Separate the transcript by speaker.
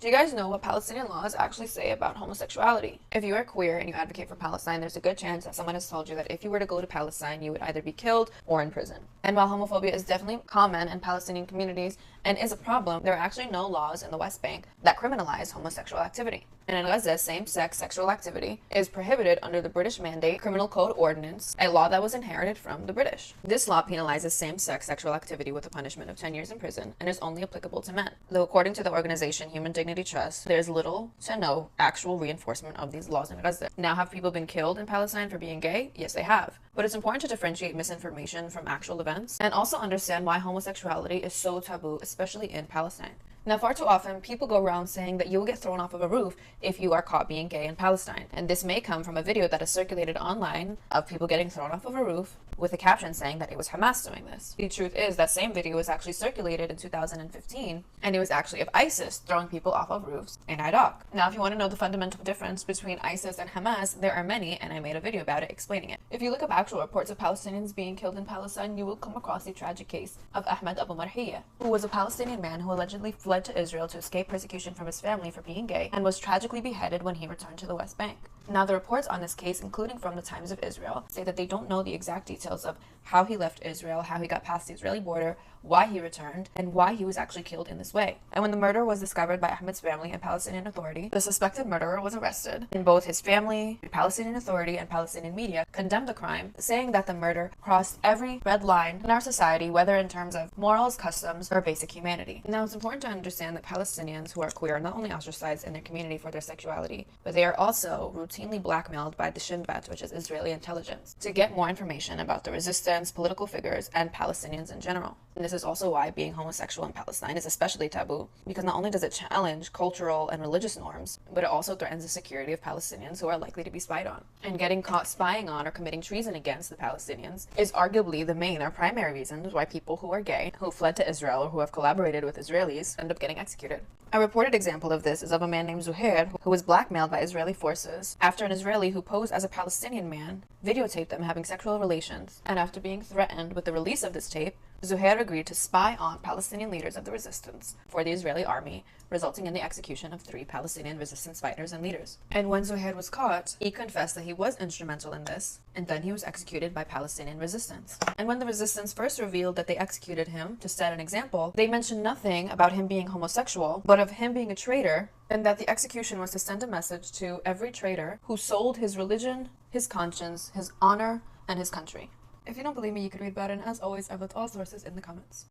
Speaker 1: Do you guys know what Palestinian laws actually say about homosexuality? If you are queer and you advocate for Palestine, there's a good chance that someone has told you that if you were to go to Palestine, you would either be killed or in prison. And while homophobia is definitely common in Palestinian communities and is a problem, there are actually no laws in the West Bank that criminalize homosexual activity. And in Gaza, same-sex sexual activity is prohibited under the British Mandate Criminal Code Ordinance, a law that was inherited from the British. This law penalizes same-sex sexual activity with a punishment of 10 years in prison and is only applicable to men. Though according to the organization Human Dignity Trust, there is little to no actual reinforcement of these laws in Gaza. Now, have people been killed in Palestine for being gay? Yes, they have. But it's important to differentiate misinformation from actual events and also understand why homosexuality is so taboo, especially in Palestine. Now, far too often, people go around saying that you will get thrown off of a roof if you are caught being gay in Palestine. And this may come from a video that is circulated online of people getting thrown off of a roof with a caption saying that it was Hamas doing this. The truth is that same video was actually circulated in 2015, and it was actually of ISIS throwing people off of roofs in Iraq. Now, if you want to know the fundamental difference between ISIS and Hamas, there are many, and I made a video about it explaining it. If you look up actual reports of Palestinians being killed in Palestine, you will come across the tragic case of Ahmed Abu Marhiya, who was a Palestinian man who allegedly fled to Israel to escape persecution from his family for being gay and was tragically beheaded when he returned to the West Bank. Now, the reports on this case, including from the Times of Israel, say that they don't know the exact details of how he left Israel, how he got past the Israeli border, why he returned, and why he was actually killed in this way. And when the murder was discovered by Ahmed's family and Palestinian Authority, the suspected murderer was arrested. And both his family, the Palestinian Authority, and Palestinian media condemned the crime, saying that the murder crossed every red line in our society, whether in terms of morals, customs, or basic humanity. Now, it's important to understand that Palestinians who are queer are not only ostracized in their community for their sexuality, but they are also routinely blackmailed by the Shin Bet, which is Israeli intelligence, to get more information about the resistance, political figures, and Palestinians in general. And this is also why being homosexual in Palestine is especially taboo, because not only does it challenge cultural and religious norms, but it also threatens the security of Palestinians who are likely to be spied on. And getting caught spying on or committing treason against the Palestinians is arguably the main or primary reasons why people who are gay, who fled to Israel, or who have collaborated with Israelis end up getting executed. A reported example of this is of a man named Zuhair, who was blackmailed by Israeli forces after an Israeli who posed as a Palestinian man videotaped them having sexual relations, and after being threatened with the release of this tape, Zuhair agreed to spy on Palestinian leaders of the resistance for the Israeli army, resulting in the execution of 3 Palestinian resistance fighters and leaders. And when Zuhair was caught, he confessed that he was instrumental in this, and then he was executed by Palestinian resistance. And when the resistance first revealed that they executed him to set an example, they mentioned nothing about him being homosexual, but of him being a traitor, and that the execution was to send a message to every traitor who sold his religion, his conscience, his honor, and his country. If you don't believe me, you can read about it, and as always, I've left all sources in the comments.